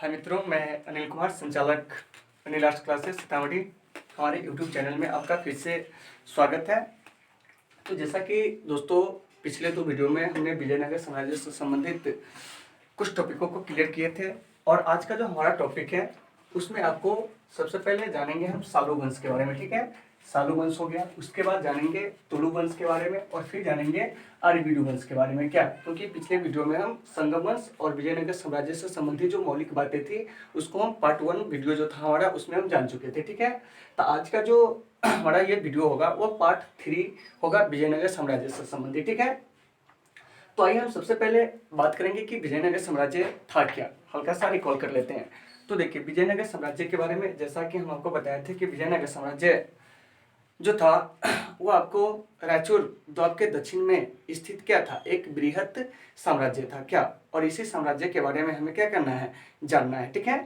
हाय मित्रों, मैं अनिल कुमार, संचालक अनिल आर्ट्स क्लासेस सीतामढ़ी। हमारे यूट्यूब चैनल में आपका फिर से स्वागत है। तो जैसा कि दोस्तों पिछले 2 वीडियो में हमने विजयनगर साम्राज्य से संबंधित कुछ टॉपिकों को क्लियर किए थे और आज का जो हमारा टॉपिक है उसमें आपको सबसे पहले जानेंगे हम सालू वंश के बारे में। ठीक है, सालू वंश हो गया, उसके बाद जानेंगे तुलु वंश के बारे में और फिर जानेंगे आर्यवीडु वंश के बारे में। क्या, क्योंकि पिछले वीडियो में हम संगम वंश और विजयनगर साम्राज्य से संबंधित जो मौलिक बातें थी उसको हम पार्ट 1 वीडियो जो था हमारा उसमें हम जान चुके थे। ठीक है, तो आज का जो हमारा ये वीडियो होगा वो पार्ट 3 होगा विजयनगर साम्राज्य से संबंधित। ठीक है, तो आइए हम सबसे पहले बात करेंगे कि विजयनगर साम्राज्य था क्या। हल्का सा रिकॉल कर लेते हैं। तो देखिए, विजयनगर साम्राज्य के बारे में जैसा कि हम आपको बताए थे कि विजयनगर साम्राज्य जो था वो आपको रायचूर द्वीप के दक्षिण में स्थित क्या था, एक बृहत साम्राज्य था। क्या, और इसी साम्राज्य के बारे में हमें क्या करना है, जानना है। ठीक है,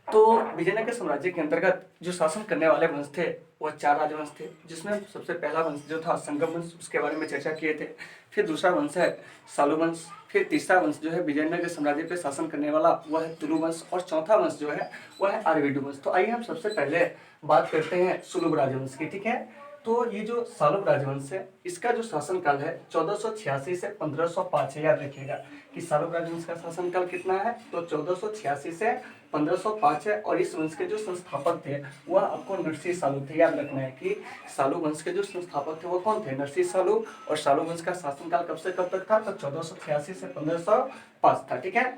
तो विजयनगर साम्राज्य के अंतर्गत जो शासन करने वाले वंश थे वह 4 राजवंश थे, जिसमें सबसे पहला वंश जो था संगम वंश, उसके बारे में चर्चा किए थे। फिर दूसरा वंश है सालू वंश, फिर तीसरा वंश जो है विजयनगर साम्राज्य पे शासन करने वाला वह है तुलु वंश, और चौथा वंश जो है वह है आर्यवीडु वंश। तो आइए हम सबसे पहले बात करते हैं सुलभ राजवंश की। ठीक है, तो ये जो सालुब राजवंश है इसका जो शासनकाल है 1486 से 1505 है। याद रखिएगा कि सालुब राजवंश का शासनकाल कितना है, तो 1486 से 1505 है। और इस वंश के जो संस्थापक थे वह आपको नरसिंह सालू थे। याद रखना है कि सालू वंश के जो संस्थापक थे वो कौन थे, नरसिंह सालू। और सालू वंश का शासनकाल कब से कब तक था, तो 1486 से 1505 था। ठीक है,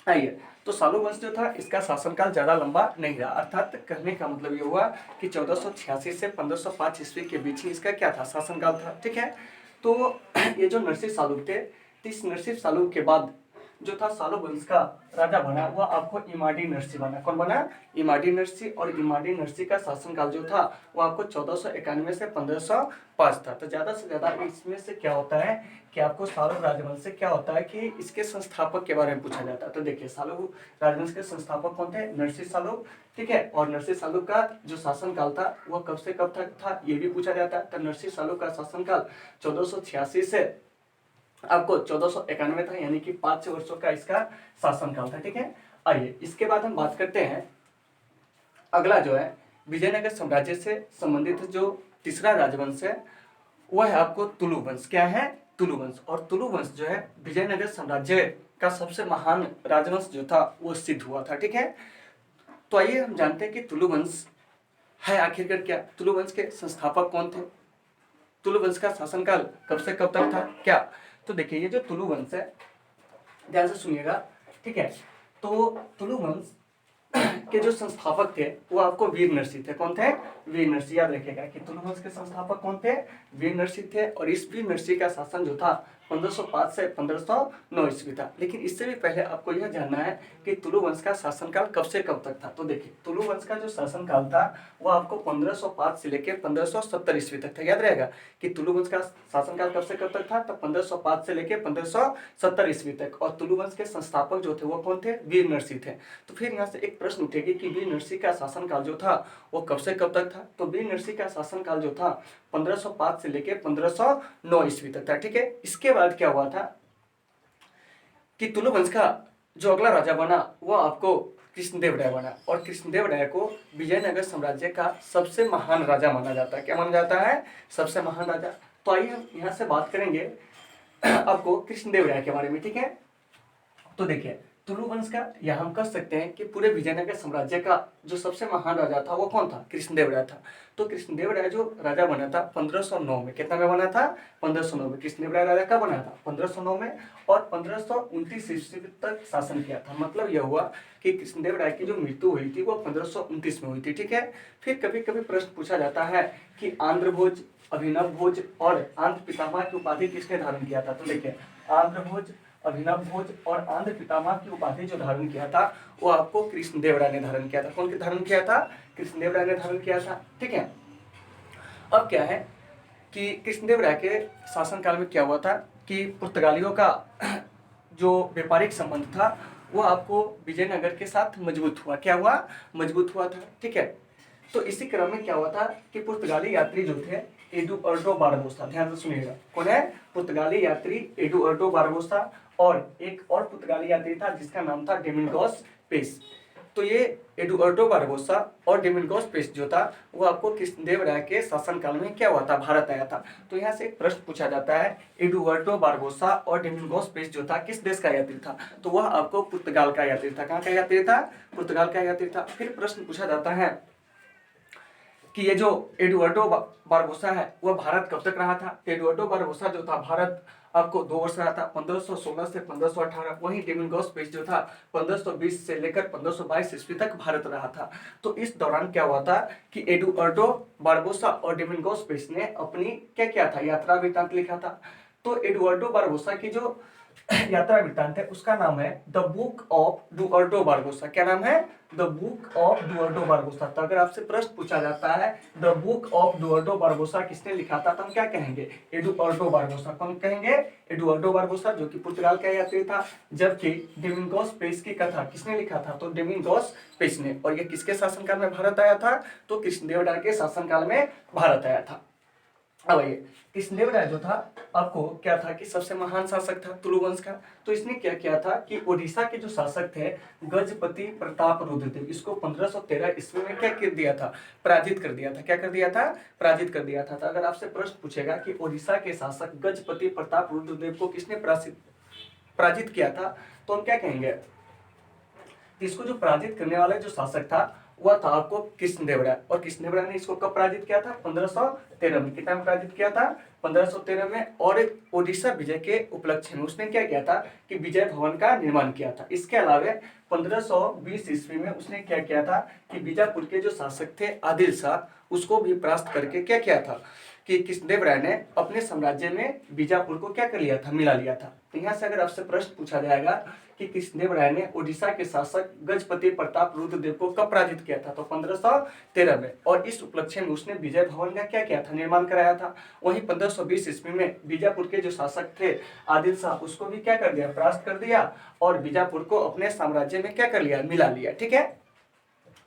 आइए, तो सालू वंश जो था इसका शासनकाल ज्यादा लंबा नहीं रहा, अर्थात कहने का मतलब ये हुआ कि 1486 से 1505 ईस्वी के बीच ही इसका क्या था, शासनकाल था। ठीक है, तो ये जो नरसिंह सालू थे, इस नरसिंह सालू के बाद जो था सालू वंश का राजा बना वह आपको इमाडी नरसिंह बना। कौन बना, इमाडी नरसिंह। और इमाडी नरसिंह का शासनकाल जो था वो आपको 1491 से 1505 था। तो ज्यादा से ज्यादा इसमें से क्या होता है कि आपको सालू राजवंश से क्या होता है कि इसके संस्थापक के बारे में पूछा जाता है। तो देखिए, सालू राजवंश के संस्थापक कौन थे, नरसिंह सालू। ठीक है, और नरसिंह सालू का जो शासनकाल था वह कब से कब तक था ये भी पूछा जाता है। तो नरसिंह सालू का शासनकाल 1486 से आपको 1491 था, यानी कि 5 वर्षों का इसका शासनकाल था। ठीक है, आइए इसके बाद हम बात करते हैं अगला जो है विजयनगर साम्राज्य से संबंधित जो तीसरा राजवंश है वह है आपको तुलु वंश। क्या है, तुलु वंश। और तुलु वंश जो है विजयनगर साम्राज्य का सबसे महान राजवंश जो था वो सिद्ध हुआ था। ठीक है, तो आइए हम जानते हैं कि तुलु वंश है आखिरकार क्या, तुलु वंश के संस्थापक कौन थे, तुलु वंश का शासनकाल कब से कब तक था। क्या, तो देखिए ये जो तुलु वंश है, ध्यान से सुनिएगा। ठीक है, तो तुलु वंश के जो संस्थापक थे वो आपको वीर नरसिंह थे। कौन थे, वीर नरसिंह। याद रखिएगा कि तुलु वंश के संस्थापक कौन थे, वीर नरसिंह थे। और इस वीर नरसिंह का शासन जो था 1505 से 1509 ईस्वी था। लेकिन इससे भी पहले आपको यह जानना है कि तुलु वंश का शासनकाल कब से कब तक था। तो देखिए, तुलु वंश का जो शासनकाल था वो आपको 1505 से लेकर 1570 ईस्वी तक था। याद रहेगा कि तुलु वंश का शासनकाल कब से कब तक था, तो 1505 से लेकर 1570 ईस्वी तक। और तुलु वंश के संस्थापक जो थे वो कौन थे, वीर नरसिंह थे। तो फिर यहाँ से एक प्रश्न उठेगी कि वीर नरसिंह का शासनकाल जो था वो कब से कब तक था। तो वीर नरसिंह का शासनकाल जो था 1505 से लेकर 1509 ईस्वी तक था। ठीक है, इसके बाद क्या हुआ था कि तुलु वंश का जो अगला राजा बना वो आपको कृष्णदेव राय बना। और कृष्णदेव राय को विजयनगर साम्राज्य का सबसे महान राजा माना जाता है। क्या माना जाता है, सबसे महान राजा। तो आइए हम यहाँ से बात करेंगे आपको कृष्णदेव राय के बारे में। ठीक है, तो देखिए तुलु वंश का या हम कह सकते हैं कि पूरे विजयनगर साम्राज्य का जो सबसे महान राजा था वो कौन था, कृष्णदेव राय था। तो कृष्णदेव राय जो राजा बना था 1509 में, कितना में बना था, 1509 में। कृष्णदेव राय राजा कब बना था, 1509 में। और 1529 ईस्वी तक शासन किया था। मतलब यह हुआ कि कृष्णदेव राय की जो मृत्यु हुई थी वो 1529 में हुई थी। ठीक है, फिर कभी कभी प्रश्न पूछा जाता है कि आंध्र भोज, अभिनव भोज और आंध्र पितामह की उपाधि किसने धारण किया था। तो देखिए, आंध्र भोज, अभिनव भोज और आंध्र पितामह की उपाधि जो धारण किया था वो आपको कृष्णदेव राय ने धारण किया था। कौन धारण किया था, कृष्णदेव राय ने धारण किया था। ठीक है, अब क्या है कि कृष्णदेव राय के शासनकाल में क्या हुआ था कि पुर्तगालियों का जो व्यापारिक संबंध था वो आपको विजयनगर के साथ मजबूत हुआ। क्या हुआ, मजबूत हुआ था। ठीक है, तो इसी क्रम में क्या हुआ था कि पुर्तगाली यात्री जो थे एडुअर्डो बारबोसा, ध्यान से सुनिएगा, कौन है, पुर्तगाली यात्री एडुअर्डो बारबोसा और एक और पुर्तगाली यात्री था जिसका नाम था डोमिंगोस पेस। तो ये एडुआर्डो बारबोसा और डोमिंगोस पेस जो था वो आपको कृष्णदेवराय के शासनकाल में क्या हुआ था, भारत आया था। तो यहाँ से एक प्रश्न पूछा जाता है, एडुआर्डो बारबोसा और डोमिंगोस पेस जो था किस देश का यात्री था, तो वह आपको पुर्तगाल का यात्री था। कहाँ का यात्री था, पुर्तगाल का यात्री था। फिर प्रश्न पूछा जाता है कि ये जो एडुआर्डो बारबोसा है वह भारत कब तक रहा था। तो एडुआर्डो बारबोसा जो था भारत आपको 2 वर्ष रहा था, 1516 से 1518। वहीं डोमिंगोस पेस जो था 1520 से लेकर 1522 ईस्वी तक भारत रहा था। तो इस दौरान क्या हुआ था कि एडुआर्डो बारबोसा और डोमिंगोस पेस ने अपनी क्या किया था, यात्रा वृत्तांत लिखा था। तो एडुआर्डो बारबोसा की जो यात्रा वृत्तांत है उसका नाम है द बुक ऑफ डुआर्डो बारबोसा। क्या नाम है, द बुक ऑफ डुआर्डो बारबोसा। तो अगर आपसे प्रश्न पूछा जाता है द बुक ऑफ डुआर्डो बारबोसा किसने लिखा था, तो हम क्या कहेंगे, एडुआर्डो बारबोसा। कौन कहेंगे, एडुआर्डो बारबोसा, जो कि पुर्तगाल का यात्री था। जबकि डोमिंगोस पेस की कथा किसने लिखा था, तो डोमिंगोस पेस ने। और ये किसके शासनकाल में भारत आया था, तो कृष्णदेवराय के शासनकाल में भारत आया था। अब आइए, कृष्णदेवराय जो था आपको क्या था कि सबसे महान शासक था तुलु वंश का। तो इसने क्या किया था कि ओडिशा के जो शासक थे गजपति प्रताप रुद्रदेव, इसको 1513 ईस्वी में क्या कर दिया था, पराजित कर दिया था। क्या कर दिया था, पराजित कर दिया था। तो अगर आपसे प्रश्न पूछेगा कि ओडिशा के शासक गजपति प्रताप रुद्रदेव को किसने पराजित किया था, तो हम क्या कहेंगे, इसको जो पराजित करने वाला जो शासक था वह था आपको कृष्णदेवराय। और कृष्णदेवराय ने इसको कब पराजित किया था, 1513 में। कितना में पराजित किया था, 1513 में। और ओडिशा विजय के उपलक्ष्य में उसने क्या किया था कि विजय भवन का निर्माण किया था। इसके अलावा 1520 ईस्वी में उसने क्या किया था कि बीजापुर के जो शासक थे आदिल शाह उसको भी परास्त करके क्या किया था कि कृष्णदेवराय ने अपने साम्राज्य में बीजापुर को क्या कर लिया था, मिला लिया था। तो यहाँ से अगर आपसे प्रश्न पूछा जाएगा कि कृष्णदेवराय ने ओडिशा के शासक गजपति प्रताप रुद्रदेव को कब पराजित किया था, तो 1513 में। और इस उपलक्ष्य में उसने विजय भवन का क्या किया था, निर्माण कराया था। वहीं 1520 ईस्वी में बीजापुर के जो शासक थे आदिल शाह उसको भी क्या कर दिया, परास्त कर दिया और बीजापुर को अपने साम्राज्य में क्या कर लिया, मिला लिया। ठीक है,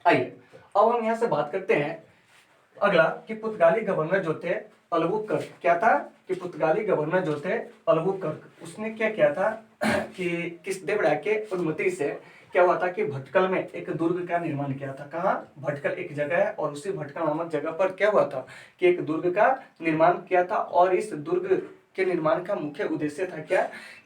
आइए अब हम यहाँ से बात करते हैं अगला कि पुर्तगाली गवर्नर जो थे अलबुकर्क। क्या था कि पुर्तगाली गवर्नर जो थे अलबुकर्क उसने क्या किया था कि कृष्णदेवराय के अनुमति से क्या हुआ था कि भटकल में एक दुर्ग का निर्माण किया था। कहाँ, भटकल एक जगह है और उसी भटकल नामक जगह पर क्या हुआ था कि एक दुर्ग का निर्माण किया था। और इस दुर्ग के निर्माण का मुख्य उद्देश्य था क्या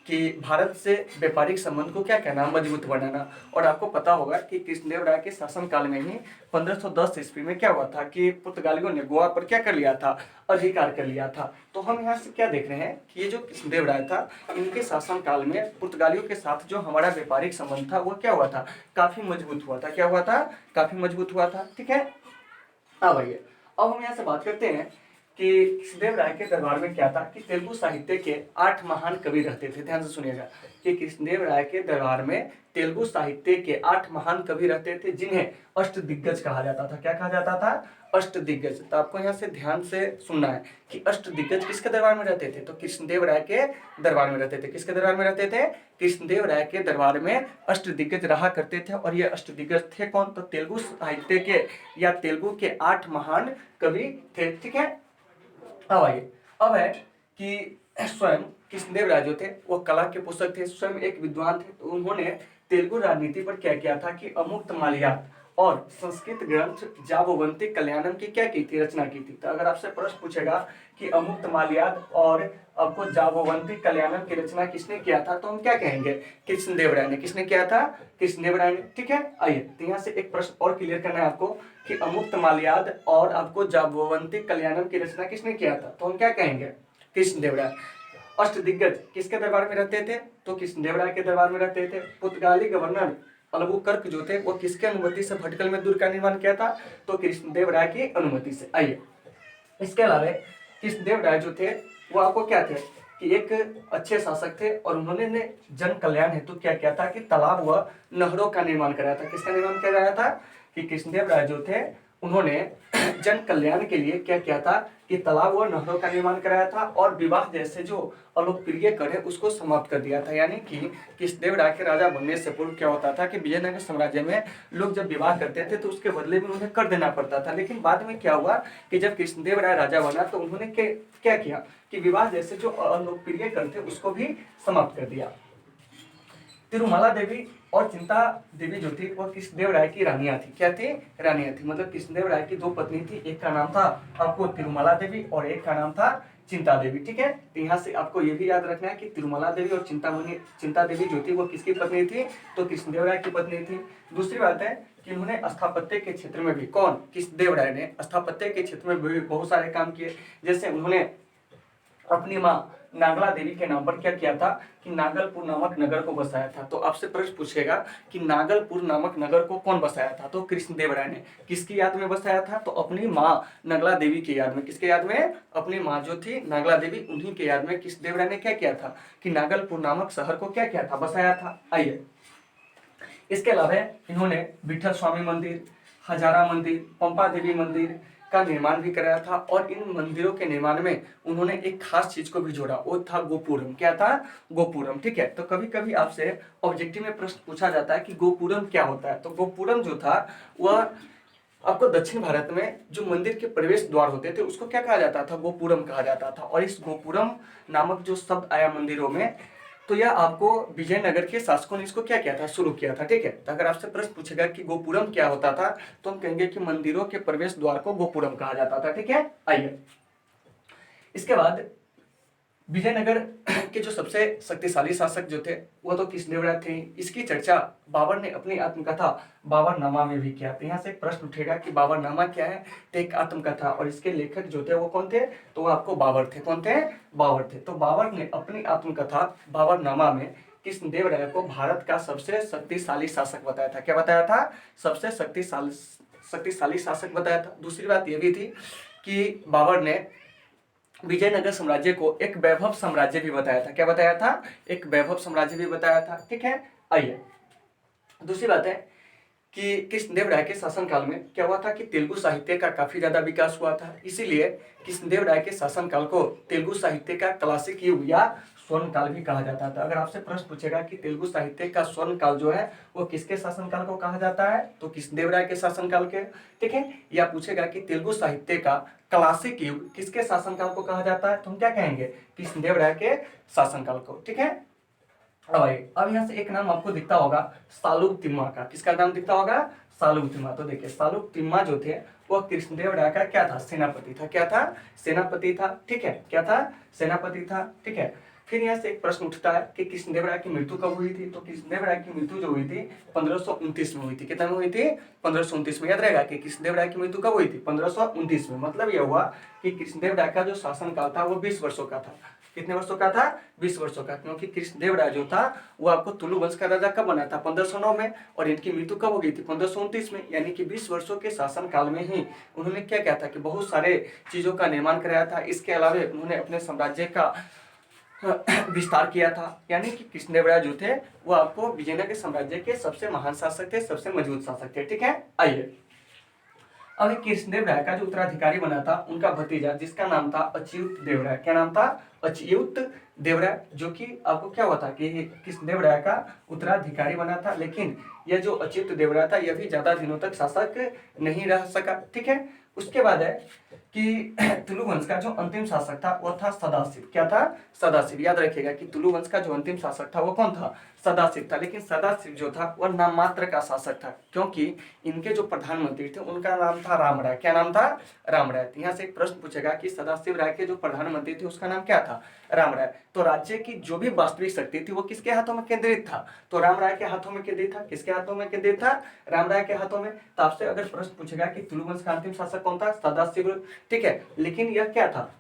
कि भारत से व्यापारिक संबंध को क्या कहना, मजबूत बनाना। और आपको पता होगा कि कृष्णदेवराय के शासनकाल में ही 1510 ईस्वी में क्या हुआ था कि पुर्तगालियों ने गोवा पर क्या कर लिया था, अधिकार कर लिया था। तो हम यहाँ से क्या देख रहे हैं कि ये जो कृष्णदेवराय था इनके शासनकाल में पुर्तगालियों के साथ जो हमारा व्यापारिक संबंध था वो क्या हुआ था, काफी मजबूत हुआ था। क्या हुआ था, काफी मजबूत हुआ था। ठीक है, अब आइए अब हम यहाँ से बात करते हैं कि कृष्णदेवराय के दरबार में क्या था कि तेलुगु साहित्य के 8 महान कवि रहते थे। ध्यान से सुनिएगा कि कृष्णदेवराय के दरबार में तेलुगु साहित्य के 8 महान कवि रहते थे जिन्हें अष्टदिग्गज कहा जाता था। क्या कहा जाता था, अष्टदिग्गज। तो आपको यहाँ से ध्यान से सुनना है कि अष्टदिग्गज किसके दरबार में रहते थे, तो कृष्णदेवराय के दरबार में रहते थे। किसके दरबार में रहते थे, कृष्णदेवराय के दरबार में अष्टदिग्गज रहा करते थे। और ये अष्टदिग्गज थे कौन, तो तेलुगु साहित्य के या तेलुगु के 8 महान कवि थे। ठीक है, अब आइए अब है कि स्वयं कृष्णदेवराय जो थे वो कला के पुस्तक थे, स्वयं एक विद्वान थे। तो उन्होंने तेलुगु राजनीति पर क्या किया था कि अमुक्त माल्यात और संस्कृत ग्रंथ जाबोवंती कल्याणम की क्या की थी, रचना की थी। तो अगर आपसे प्रश्न पूछेगा कि अमुक्त माल्यात और आपको जाबोवंती कल्याणम की रचना किसने किया था, तो हम क्या कहेंगे, कृष्णदेवराय ने। किसने किया था, कृष्णदेवराय ने। ठीक है, आइए तो यहाँ से एक प्रश्न और क्लियर करना है आपको कि अमुक्त माल्याद और आपको जाबोवंती कल्याणम की रचना किसने किया था, तो हम क्या कहेंगे, कृष्णदेवराय। अष्टदिग्गज किसके दरबार में रहते थे, तो कृष्णदेवराय के दरबार में रहते थे। पुर्तगाली गवर्नर अलबुकर्क जो थे वो किसके अनुमति से भटकल में दुर्ग का निर्माण किया था, तो कृष्णदेवराय की अनुमति से। आइए इसके अलावा कृष्णदेवराय जो थे वो आपको क्या थे कि एक अच्छे शासक थे और उन्होंने जन कल्याण हेतु क्या किया था कि तालाब व नहरों का निर्माण कराया था। किसका निर्माण किया गया था कि कृष्णदेवराय जो थे उन्होंने जन कल्याण के लिए क्या किया था कि तालाब व नहरों का निर्माण कराया था और विवाह जैसे जो अलोकप्रिय कर है उसको समाप्त कर दिया था। यानी कि कृष्णदेवराय के राजा बनने से पूर्व क्या होता था कि विजयनगर साम्राज्य में लोग जब विवाह करते थे तो उसके बदले में उन्हें कर देना पड़ता था। लेकिन बाद में क्या हुआ कि जब कृष्णदेवराय राजा बना तो उन्होंने क्या किया कि विवाह जैसे जो अलोकप्रिय कर थे उसको भी समाप्त कर दिया। तिरुमला देवी और चिंता देवी जो थी वो कृष्णदेवराय की रानियां थी। क्या थी? रानियां थी। मतलब कृष्णदेवराय की दो पत्नी थी, एक का नाम था आपको तिरुमला देवी और एक का नाम था चिंता देवी। ठीक है, तो यहाँ से आपको ये भी याद रखना है कि तिरुमला देवी और चिंता देवी जो थी वो किसकी पत्नी थी? तो कृष्णदेवराय की पत्नी थी। दूसरी बात है कि उन्होंने स्थापत्य के क्षेत्र में भी, कौन? कृष्णदेवराय ने स्थापत्य के क्षेत्र में भी बहुत सारे काम किए। जैसे उन्होंने अपनी माँ नागला देवी के नाम पर क्या किया था कि नागलपुर नामक नगर को बसाया था। तो आपसे प्रश्न पूछेगा कि नागलपुर नामक नगर को कौन बसाया था? तो कृष्णदेवराय ने। किसकी याद में बसाया था? तो अपनी माँ नगला देवी की याद में। किसके याद में? अपनी माँ जो थी नागला देवी, उन्हीं के याद में कृष्णदेवराय ने क्या किया था कि नागलपुर नामक शहर को क्या किया था? बसाया था। आइए, इसके अलावा इन्होंने विठल स्वामी मंदिर, हजारा मंदिर, पंपा देवी मंदिर का निर्माण भी कराया था। और इन मंदिरों के निर्माण में उन्होंने एक खास चीज को भी जोड़ा, वो था गोपुरम। क्या था? गोपुरम। ठीक है, तो कभी कभी आपसे ऑब्जेक्टिव में प्रश्न पूछा जाता है कि गोपुरम क्या होता है। तो गोपुरम जो था वह आपको दक्षिण भारत में जो मंदिर के प्रवेश द्वार होते थे उसको क्या कहा जाता था? गोपुरम कहा जाता था। और इस गोपुरम नामक जो शब्द आया मंदिरों में, तो यह आपको विजयनगर के शासकों ने इसको क्या किया था? शुरू किया था। ठीक है, तो अगर आपसे प्रश्न पूछेगा कि गोपुरम क्या होता था, तो हम कहेंगे कि मंदिरों के प्रवेश द्वार को गोपुरम कहा जाता था। ठीक है, आइए, इसके बाद विजयनगर के जो सबसे शक्तिशाली शासक जो थे वो तो कृष्णदेवराय थे। इसकी चर्चा बाबर ने अपनी आत्मकथा बाबरनामा में भी किया। तो यहाँ से एक प्रश्न उठेगा कि बाबरनामा क्या है? तो एक आत्मकथा, और इसके लेखक जो थे वो कौन थे? तो वो आपको बाबर थे। कौन थे? बाबर थे। तो बाबर ने अपनी आत्मकथा बाबरनामा में कृष्णदेवराय को भारत का सबसे शक्तिशाली शासक बताया था। क्या बताया था? सबसे शक्तिशाली शासक बताया था। दूसरी बात यह भी थी कि बाबर ने विजयनगर साम्राज्य को एक वैभव साम्राज्य भी बताया था। क्या बताया था? एक वैभव साम्राज्य भी बताया था। ठीक है, आइए, दूसरी बात है कि कृष्णदेवराय के शासनकाल में क्या हुआ था कि तेलुगु साहित्य का काफी ज्यादा विकास हुआ था। इसीलिए कृष्णदेवराय के शासनकाल को तेलुगु साहित्य का क्लासिक युग या स्वर्ण काल भी कहा जाता था। अगर आपसे प्रश्न पूछेगा कि तेलुगु साहित्य का स्वर्ण काल जो है वो किसके शासनकाल को कहा जाता है? तो कृष्णदेवराय के शासनकाल के। ठीक है, या पूछेगा कि तेलुगु साहित्य का क्लासिक युग किसके शासनकाल को कहा जाता है, तो हम क्या कहेंगे? कृष्णदेवराय के शासनकाल को। ठीक है, अब यहाँ से एक नाम आपको दिखता होगा सालुग तिम्मा का। किसका नाम दिखता होगा? सालुग तिम्मा। तो देखिए, सालुग तिम्मा जो थे वो कृष्णदेवराय का क्या था? सेनापति था। क्या था? सेनापति था। ठीक है, क्या था? सेनापति था। ठीक है, फिर यहाँ से एक प्रश्न उठता है कि कृष्णदेवराय की मृत्यु कब हुई थी? तो कृष्णदेवराय की मृत्यु जो हुई थी 1529 में हुई थी। कितने में हुई थी? 1529 में। याद रहेगा कि कृष्णदेवराय की मृत्यु कब हुई थी? 1529 में। मतलब यह हुआ कि कृष्णदेवराय का जो शासनकाल था वो 20 वर्षों का था। कितने वर्षों का था? 20 वर्षों का। क्योंकि कृष्णदेवराय जो था वो आपको तुलु वंश का राजा कब बना था? 1509 में। और इनकी मृत्यु कब हो गई थी? 1529 में। यानी कि 20 वर्षों के शासन काल में ही उन्होंने क्या किया था कि बहुत सारे चीजों का निर्माण कराया था। इसके अलावा उन्होंने अपने साम्राज्य का विस्तार किया था। यानी कि कृष्णदेवराय जो थे वो आपको विजयनगर साम्राज्य के सबसे महान शासक थे, सबसे मजबूत शासक थे। ठीक है, आइए, अब कृष्णदेवराय का जो उत्तराधिकारी बना था उनका भतीजा, जिसका नाम था अच्युत देवराय। क्या नाम था? अच्युत देवराय, जो कि आपको क्या हुआ था कि कृष्णदेवराय का उत्तराधिकारी बना था। लेकिन यह जो अच्युत देवराय था यह भी ज्यादा दिनों तक शासक नहीं रह सका। ठीक है, उसके बाद है कि तुलु वंश का जो अंतिम शासक था वो था सदाशिव। क्या था? सदाशिव। याद रखिएगा कि तुलु वंश का जो अंतिम शासक था वो कौन था? सदाशिव था। लेकिन सदाशिव जो था वह नाम मात्र का शासक था, क्योंकि इनके जो प्रधानमंत्री थे उनका नाम था राम राय। क्या नाम था? राम राय। यहाँ से एक प्रश्न पूछेगा कि सदाशिव राय के जो प्रधानमंत्री थे उसका नाम क्या था? राम राय। तो राज्य की जो भी वास्तविक शक्ति थी वो किसके हाथों में केंद्रित था? तो राम राय के हाथों में केंद्रित था। किसके हाथों में केंद्रित था? राम राय के हाथों में। तो आपसे अगर प्रश्न पूछेगा कि तुलु वंश का अंतिम शासक कौन था? सदाशिव। ठीक है, लेकिन यह क्या था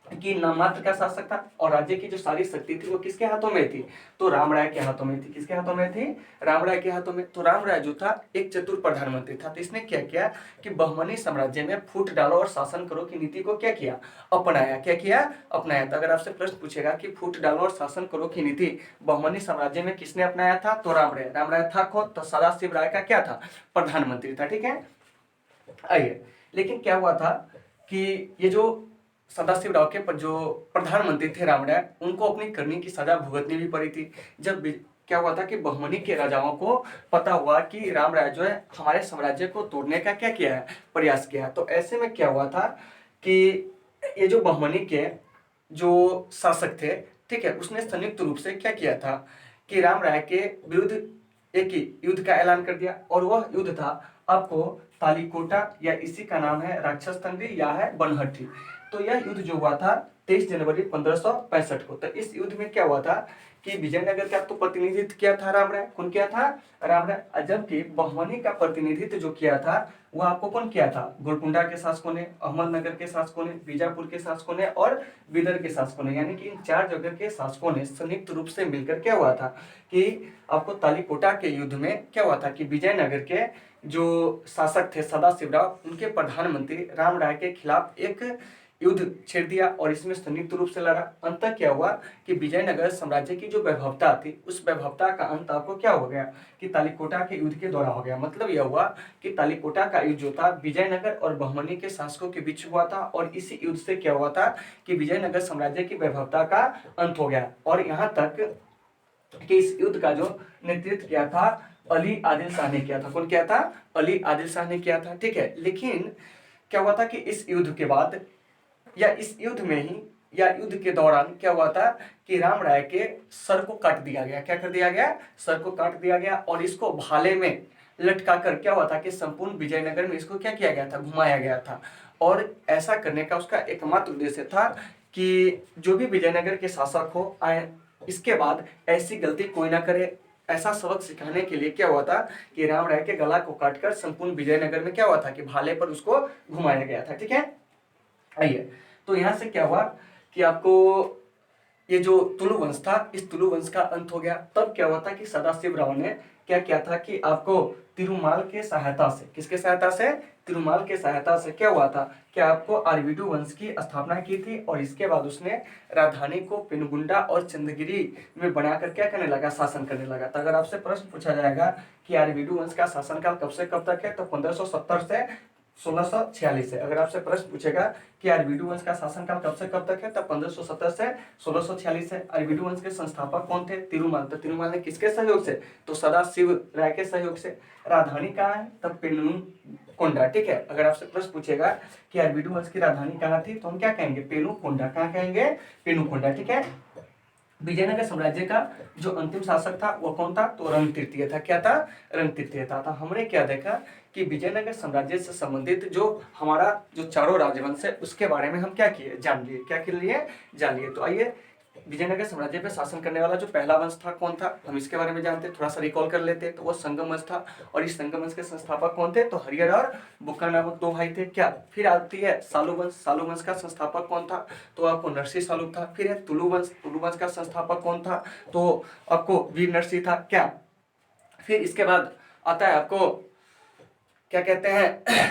कि नाममात्र का शासक था और राज्य की जो सारी शक्ति थी वो किसके हाथों में थी? तो राम राय के हाथों में थी। किसके हाथों में थी? राम राय के हाथों में। तो राम राय जो था एक चतुर प्रधानमंत्री था। तो इसने क्या किया कि बहमनी साम्राज्य में फूट डालो और शासन करो की नीति को क्या किया? अपनाया। क्या किया? अपनाया। तो अगर आपसे प्रश्न पूछेगा कि फूट डालो और शासन करो की नीति बहमनी साम्राज्य में किसने अपनाया था? तो राम राय। राम राय था खुद। तो सदाशिव राय का क्या था? प्रधानमंत्री था। ठीक है, आइए, लेकिन क्या हुआ था कि ये जो सदाशिव राव के जो प्रधानमंत्री थे राम राय, उनको अपनी करनी की सजा भुगतनी भी पड़ी थी। जब क्या हुआ था कि बहमनी के राजाओं को पता हुआ कि राम राय जो है हमारे साम्राज्य को तोड़ने का क्या किया है? प्रयास किया है। तो ऐसे में क्या हुआ था कि ये जो बहमनी के जो शासक थे, ठीक है, उसने संयुक्त रूप से क्या किया था कि राम राय के विरुद्ध एक युद्ध का ऐलान कर दिया, और वह युद्ध था आपको तालीकोटा, या इसी का नाम है राक्षसतंडी या है बनहट्टी। तो यह युद्ध जो हुआ था 23 जनवरी 1565 को। तो इस युद्ध में क्या हुआ था कि विजयनगर का तो प्रतिनिधित्व किया था राम राय। कौन किया था? राम राय। जबकि बहमनी का प्रतिनिधित्व जो किया था वो आपको कौन किया था? गोलकुंडा के शासकों ने, अहमदनगर के शासकों ने, बीजापुर के शासकों ने और विदर्भ के शासकों ने, यानी कि इन 4 जगह के शासकों ने संयुक्त रूप से मिलकर क्या हुआ था कि आपको तालीकोटा के युद्ध में क्या हुआ था कि विजयनगर के जो शासक थे सदाशिवराव, उनके प्रधानमंत्री राम राय के खिलाफ एक युद्ध छेड़ दिया और इसमें संयुक्त रूप से लड़ा। अंततः क्या हुआ कि विजयनगर साम्राज्य की जो वैभवता थी उस वैभवता का अंत आपको क्या हो गया कि तालीकोटा के युद्ध के द्वारा हो गया। मतलब यह हुआ कि तालीकोटा का युद्ध जो था विजयनगर और बहमनी के शासकों के बीच हुआ था, और इसी युद्ध से क्या हुआ था कि विजयनगर साम्राज्य की वैभवता का अंत हो गया। और यहाँ तक कि इस युद्ध का जो नेतृत्व किया था अली आदिल शाह ने किया था। कौन किया था? अली आदिल शाह ने किया था। ठीक है, लेकिन क्या हुआ था कि इस युद्ध के बाद या इस युद्ध में ही या युद्ध के दौरान क्या हुआ था कि राम राय के सर को काट दिया गया। क्या कर दिया गया? सर को काट दिया गया, और इसको भाले में लटका कर क्या हुआ था कि संपूर्ण विजयनगर में इसको क्या किया गया था? घुमाया गया था। और ऐसा करने का उसका एकमात्र उद्देश्य था कि जो भी विजयनगर के शासक हो आए, इसके बाद ऐसी गलती कोई ना करे। ऐसा सबक सिखाने के लिए क्या हुआ था कि राम राय के गला को काटकर संपूर्ण विजयनगर में क्या हुआ था कि भाले पर उसको घुमाया गया था। ठीक है, आइए, तो यहां से क्या हुआ कि आपको ये जो तुलु वंश था, इस तुलु वंश का अंत हो गया। तब क्या हुआ था कि सदाशिवराव ने क्या किया था कि आपको तिरुमाल के सहायता से, किसके सहायता से? तिरुमाल के सहायता से क्या हुआ था कि आपको आरवीडू वंश की स्थापना की थी, और इसके बाद उसने राजधानी को पेनुगुंडा और चंद्रगिरी में बनाकर क्या करने लगा? शासन करने लगा। तो अगर आपसे प्रश्न पूछा जाएगा कि आरवीडू वंश का शासनकाल कब से कब तक है, तो 1570 से 1646 है। अगर आपसे प्रश्न पूछेगा कि आरवीडू वंश का शासनकाल कब से कब तक है, तब 1570 से 1646 है। आरवीडू वंश के संस्थापक कौन थे? तिरुमाल। तो तिरुमाल ने किसके सहयोग से? तो सदाशिव राय के सहयोग से। राजधानी कहाँ है? तब पेनुकोंडा। ठीक है, अगर आपसे प्रश्न पूछेगा कि आरवीडू वंश की राजधानी कहाँ थी, तो हम क्या कहेंगे? पेनुकोंडा। कहाँ कहेंगे? पेनुकोंडा। ठीक है, विजयनगर साम्राज्य का जो अंतिम शासक था वो कौन था? तो रंग तृतीय था। क्या था? रंग तृतीय था। तो हमने क्या देखा कि विजयनगर साम्राज्य से संबंधित जो हमारा जो 4 राजवंश है उसके बारे में हम क्या किए? जान लिए। क्या के लिए? जान लिए। तो आइए, विजयनगर साम्राज्य पर शासन करने वाला जो पहला वंश था कौन था, हम इसके बारे में जानते हैं, थोड़ा सा रिकॉल कर लेते हैं। तो वो संगम वंश था, और इस संगम वंश के संस्थापक कौन थे? तो हरिहर और बुक्का नामक 2 भाई थे। क्या? फिर आती है सालू वंश। सालू वंश का संस्थापक कौन था? तो आपको नरसिंह सालुक था। फिर है तुलु वंश। तुलु वंश का संस्थापक कौन था? तो आपको वीर नरसिंह था। क्या? फिर इसके बाद आता है आपको क्या कहते हैं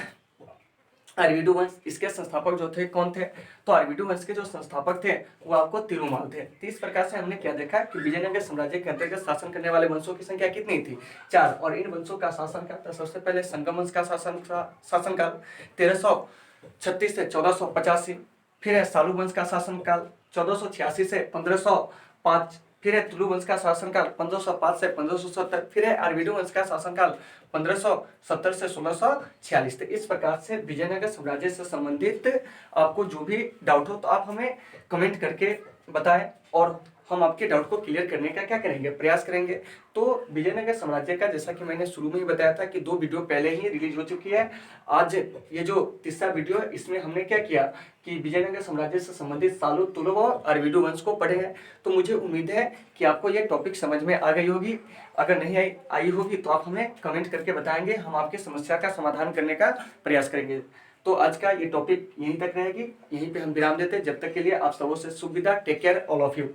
आरवीडू वंश। इसके संस्थापक जो थे कौन थे? तो आरवीडू वंश के जो संस्थापक थे वो आपको तिरुमाल थे। तो इस प्रकार से हमने क्या देखा कि विजयनगर साम्राज्य के अंतर्गत शासन करने वाले वंशों की संख्या कितनी थी? 4। और इन वंशों का शासन का तो सबसे पहले संगम वंश का शासनकाल 1336 से 1485। फिर है सालू वंश का शासनकाल 1486 से 1505। फिर है तुलु वंश का शासनकाल 1505 से 1570। फिर है आरवीडू वंश का शासनकाल 1570 से 1646। तो इस प्रकार से विजयनगर साम्राज्य से संबंधित आपको जो भी डाउट हो तो आप हमें कमेंट करके बताएं, और हम आपके डाउट को क्लियर करने का क्या करेंगे? प्रयास करेंगे। तो विजयनगर साम्राज्य का जैसा कि मैंने शुरू में ही बताया था कि 2 वीडियो पहले ही रिलीज हो चुकी है। आज ये जो तीसरा वीडियो है इसमें हमने क्या किया कि विजयनगर साम्राज्य से संबंधित सालू, तुलु और आरवीडू वंश को पढ़े हैं। तो मुझे उम्मीद है कि आपको ये टॉपिक समझ में आ गई होगी। अगर नहीं आई होगी तो आप हमें कमेंट करके बताएंगे, हम आपकी समस्या का समाधान करने का प्रयास करेंगे। तो आज का ये टॉपिक यहीं तक रहेगी, यहीं पे हम विराम देते हैं। जब तक के लिए आप सबों से शुभ विदा। Take care all of you.